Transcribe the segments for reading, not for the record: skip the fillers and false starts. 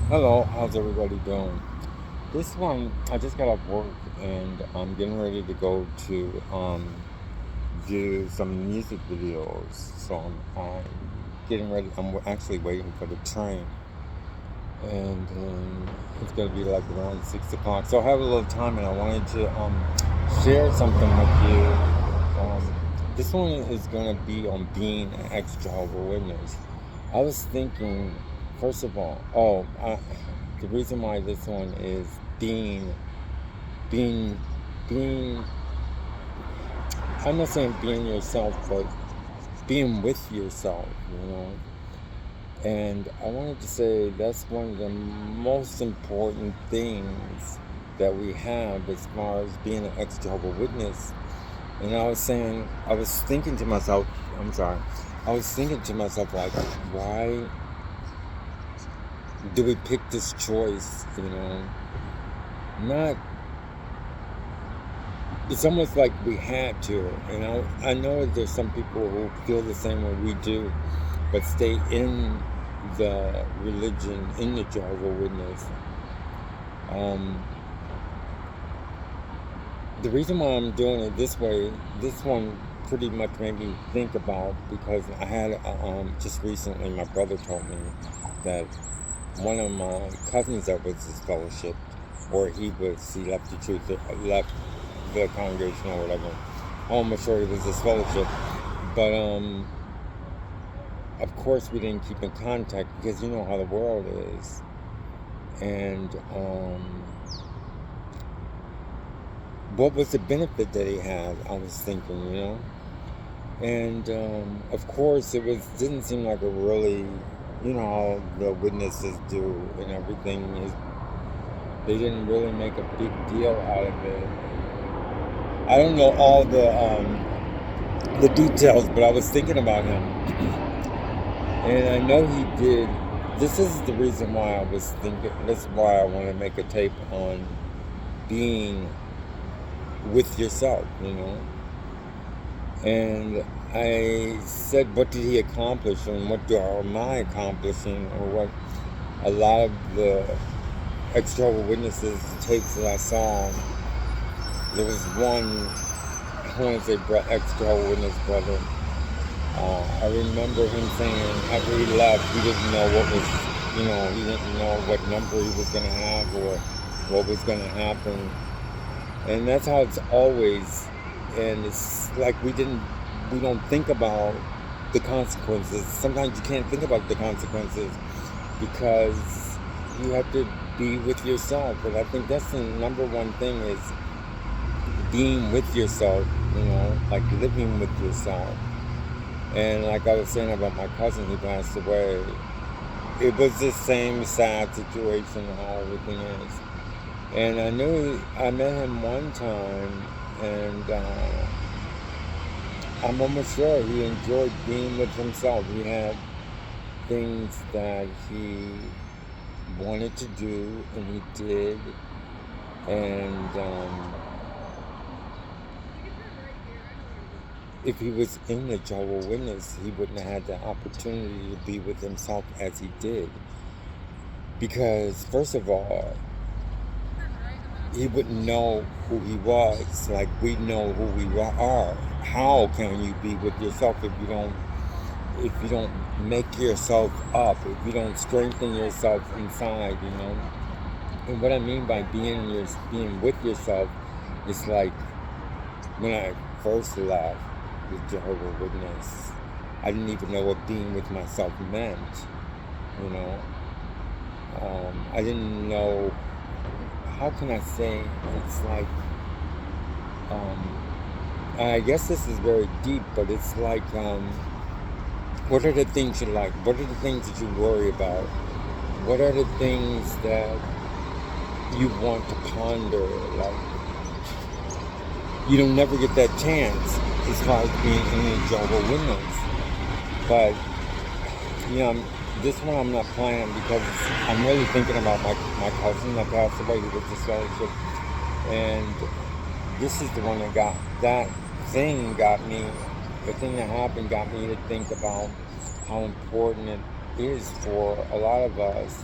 Hello, how's everybody doing? This one, I just got off work and I'm getting ready to go to do some music videos. So I'm getting ready. I'm actually waiting for the train, and it's gonna be like around 6 o'clock. So I have a little time, and I wanted to share something with you. This one is gonna be on being an ex-Jehovah Witness. I was thinking, first of all, the reason why this one is being, being, being, I'm not saying being yourself, but being with yourself, you know. And I wanted to say that's one of the most important things that we have as far as being an ex Jehovah Witness. And I was thinking to myself, I'm sorry, I was thinking to myself, like, why do we pick this choice, you know? Not, it's almost like we had to. And I know there's some people who feel the same way we do, but stay in the religion, in the Jehovah Witness. Um, the reason why I'm doing it this way, this one pretty much made me think about because I had just recently my brother told me that one of my cousins that was disfellowshipped, or he left the truth, left the congregation or whatever. I'm almost sure he was disfellowshipped, but of course we didn't keep in contact because you know how the world is, and what was the benefit that he had? I was thinking, you know, and of course it was didn't seem like a really, you know, how the witnesses do and everything is. They didn't really make a big deal out of it. I don't know all the details, but I was thinking about him, and I know he did. This is the reason why I was thinking. This is why I want to make a tape on being with yourself, you know. And I said, what did he accomplish, and what am I accomplishing, or what a lot of the ex-Jehovah Witnesses tapes that I saw. There was one, I want to say ex-Jehovah Witness brother. I remember him saying after he left, he didn't know what was, you know, he didn't know what number he was going to have or what was going to happen. And that's how it's always. And it's like we don't think about the consequences. Sometimes you can't think about the consequences because you have to be with yourself. And I think that's the number one thing is being with yourself, you know, like living with yourself. And like I was saying about my cousin who passed away, it was the same sad situation how everything is. And I met him one time, and I'm almost sure he enjoyed being with himself. He had things that he wanted to do, and he did. And if he was in the Jehovah's Witness, he wouldn't have had the opportunity to be with himself as he did. Because, first of all, he wouldn't know who he was like we know who we are. How can you be with yourself if you don't make yourself up, if you don't strengthen yourself inside, you know? And what I mean by being with yourself is like when I first left the Jehovah's Witness, I didn't even know what being with myself meant, you know. I didn't know, how can I say, it's like, I guess this is very deep, but it's like, what are the things you like? What are the things that you worry about? What are the things that you want to ponder? Like, you don't never get that chance as far as being in a Jehovah's Witness. But, you know, this one I'm not planning because I'm really thinking about my cousin that passed away who was disfellowship. And this is the one that the thing that happened got me to think about how important it is for a lot of us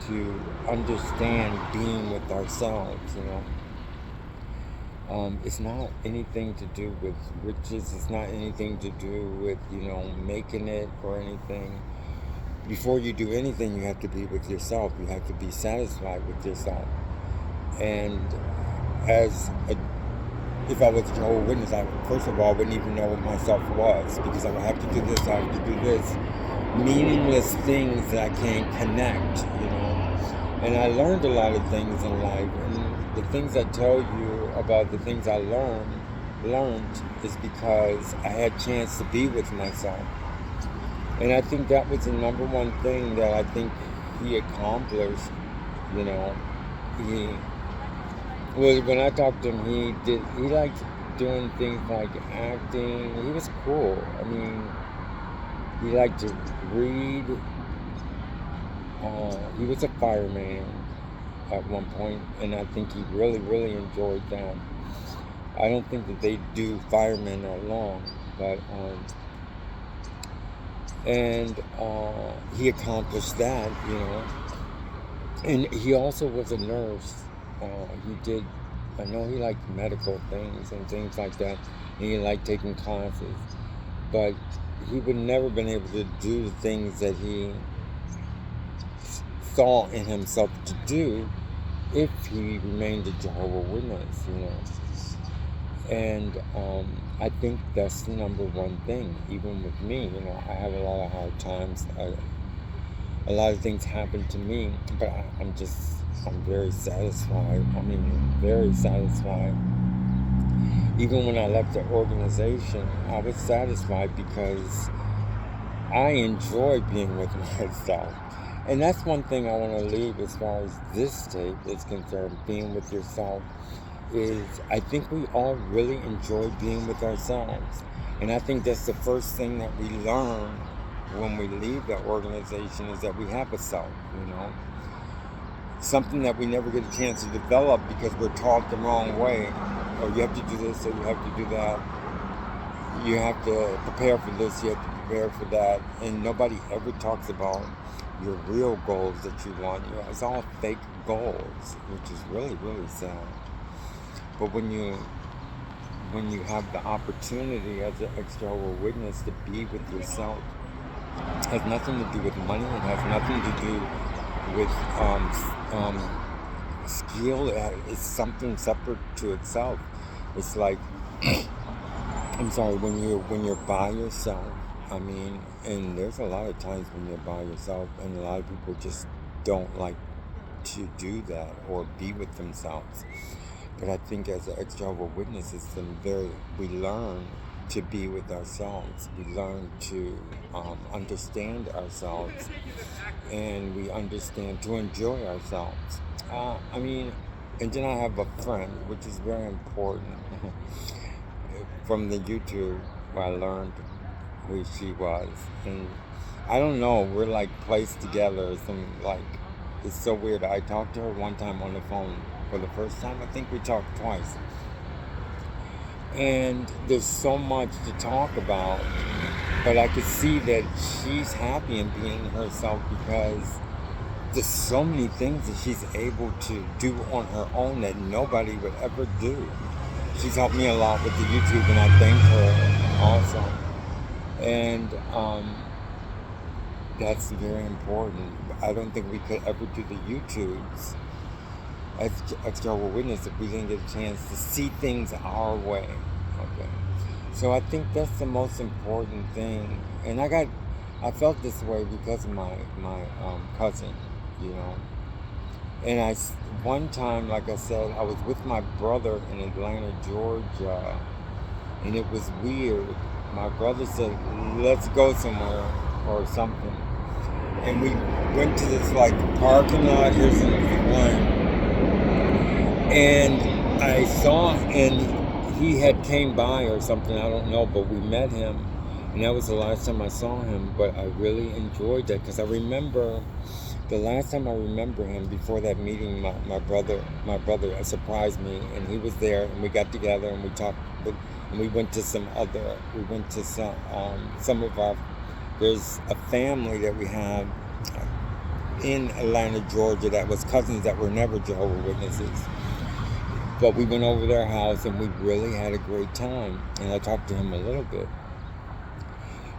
to understand being with ourselves, you know. It's not anything to do with riches. It's not anything to do with, you know, making it or anything. Before you do anything, you have to be with yourself. You have to be satisfied with yourself. And as a, if I was a Jehovah's Witness, I first of all wouldn't even know what myself was, because I would have to do this, I have to do this. Meaningless things that I can't connect, you know. And I learned a lot of things in life, and the things I tell you about the things I learned is because I had a chance to be with myself. And I think that was the number one thing that I think he accomplished, you know. When I talked to him, he liked doing things like acting. He was cool. I mean, he liked to read. He was a fireman at one point, and I think he really, really enjoyed that. I don't think that they do firemen that long, but he accomplished that, you know. And he also was a nurse. I know he liked medical things and things like that, and he liked taking classes, but he would never been able to do the things that he saw in himself to do if he remained a Jehovah's Witness, you know. And I think that's the number one thing, even with me, you know. I have a lot of hard times. A lot of things happen to me, but I'm very satisfied. I mean, very satisfied. Even when I left the organization, I was satisfied because I enjoy being with myself. And that's one thing I want to leave as far as this tape is concerned, being with yourself, is I think we all really enjoy being with ourselves. And I think that's the first thing that we learn when we leave that organization, is that we have a self, you know. Something that we never get a chance to develop because we're taught the wrong way. Or you have to do this, or you have to do that. You have to prepare for this, you have to prepare for that. And nobody ever talks about your real goals that you want. You know, it's all fake goals, which is really, really sad. But when you have the opportunity as an ex-Jehovah's Witness to be with yourself, it has nothing to do with money. It has nothing to do with skill. It's something separate to itself. It's like, I'm sorry, when you're by yourself. I mean, and there's a lot of times when you're by yourself, and a lot of people just don't like to do that or be with themselves. But I think as an ex-Jehovah's Witness, we learn to be with ourselves. We learn to understand ourselves, and we understand to enjoy ourselves. I mean, and then I have a friend, which is very important, from the YouTube, where I learned who she was. And I don't know, we're like placed together. It's so weird. I talked to her one time on the phone for the first time. I think we talked twice. And there's so much to talk about, but I could see that she's happy in being herself because there's so many things that she's able to do on her own that nobody would ever do. She's helped me a lot with the YouTube, and I thank her also. And that's very important. I don't think we could ever do the YouTubes as ex-Jehovah's Witness if we didn't get a chance to see things our way. Okay. So I think that's the most important thing. And I felt this way because of my cousin, you know. And one time, like I said, I was with my brother in Atlanta, Georgia, and it was weird. My brother said, let's go somewhere or something. And we went to this like parking lot, here's in one. And I saw, and he had came by or something, I don't know, but we met him. And that was the last time I saw him, but I really enjoyed that because I remember the last time I remember him before that meeting, my brother surprised me, and he was there, and we got together and we talked, and we went to some of our, there's a family that we have in Atlanta, Georgia, that was cousins that were never Jehovah's Witnesses. But we went over their house and we really had a great time. And I talked to him a little bit.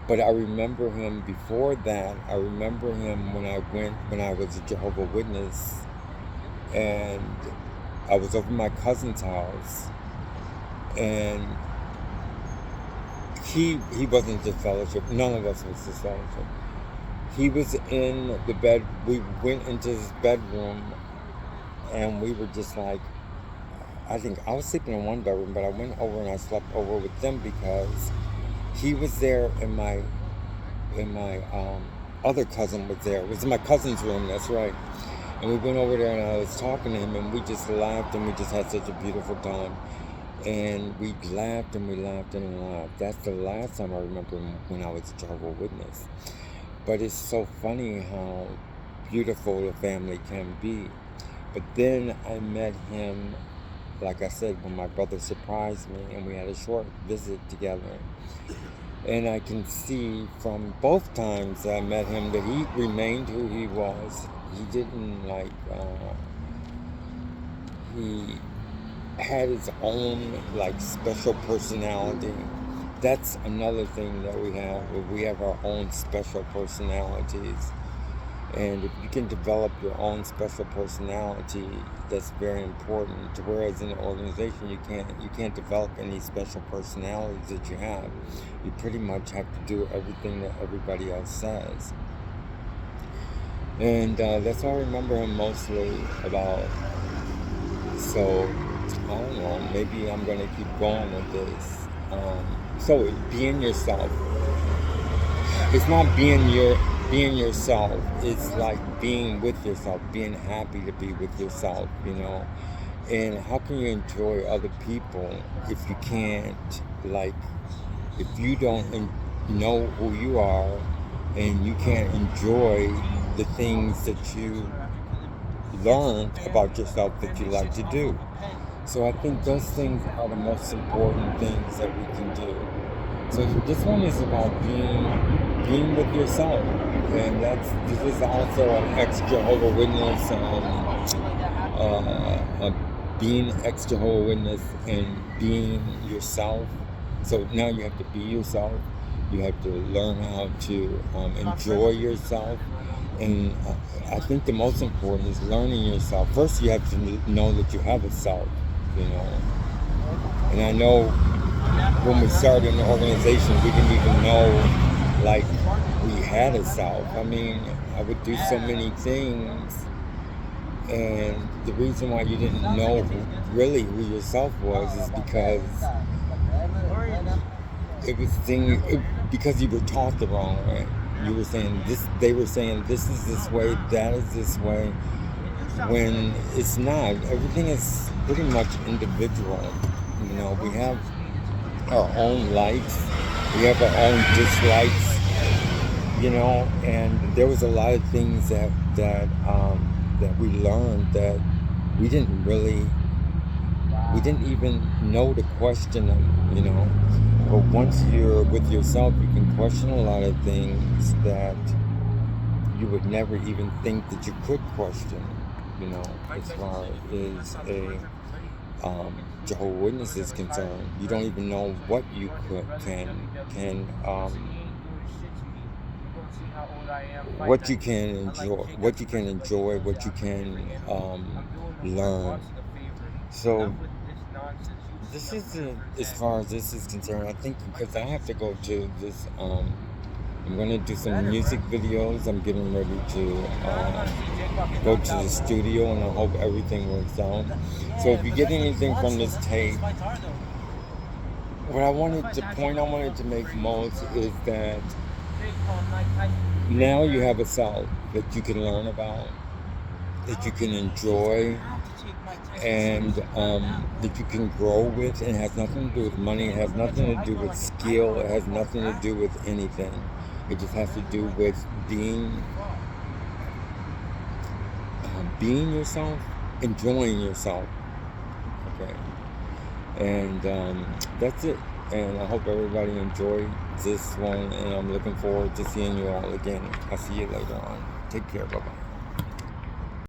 But I remember him before that. I remember him when I was a Jehovah's Witness. And I was over my cousin's house. And he wasn't just fellowship. None of us was just fellowship. He was in the bed. We went into his bedroom. And we were just like, I think I was sleeping in one bedroom, but I went over and I slept over with them because he was there and my other cousin was there. It was in my cousin's room, that's right. And we went over there and I was talking to him and we just laughed and we just had such a beautiful time. And we laughed and we laughed and laughed. That's the last time I remember when I was a Jehovah's Witness. But it's so funny how beautiful a family can be. But then I met him, like I said, when my brother surprised me and we had a short visit together. And I can see from both times I met him that he remained who he was. He didn't he had his own special personality. That's another thing that we have. We have our own special personalities. And if you can develop your own special personality, that's very important. Whereas in an organization, you can't develop any special personalities that you have. You pretty much have to do everything that everybody else says. And that's what I remember him mostly about. So, I don't know, maybe I'm going to keep going with this. So, being yourself. It's not being yourself. It's like being with yourself, being happy to be with yourself, And how can you enjoy other people if you can't, if you don't know who you are and you can't enjoy the things that you learned about yourself that you like to do. So I think those things are the most important things that we can do. So this one is about being with yourself, and this is also an ex-Jehovah's Witness, being ex-Jehovah's Witness and being yourself. So now you have to be yourself. You have to learn how to enjoy yourself. And I think the most important is learning yourself. First, you have to know that you have a self, And I know when we started an organization, we didn't even know, we had a self. I mean, I would do so many things. And the reason why you didn't know really who yourself was is because because you were taught the wrong way. You were saying this, they were saying this is this way, that is this way, when it's not. Everything is pretty much individual. We have our own likes, we have our own dislikes, and there was a lot of things that we learned that we didn't even know to question them, But once you're with yourself, you can question a lot of things that you would never even think that you could question, as far as a Jehovah's Witness is concerned. You don't even know what you what you can enjoy, what you can learn. So this is as far as this is concerned. I think because I have to go to this. I'm going to do some music videos. I'm getting ready to go to the studio, and I hope everything works out. So if you get anything from this tape, what I wanted to make most is that now you have a self that you can learn about, that you can enjoy, and that you can grow with. And it has nothing to do with money. It has nothing to do with skill. It has nothing to do with anything. It just has to do with being yourself, enjoying yourself. Okay, and that's it. And I hope everybody enjoyed this one. And I'm looking forward to seeing you all again. I'll see you later on. Take care. Bye-bye.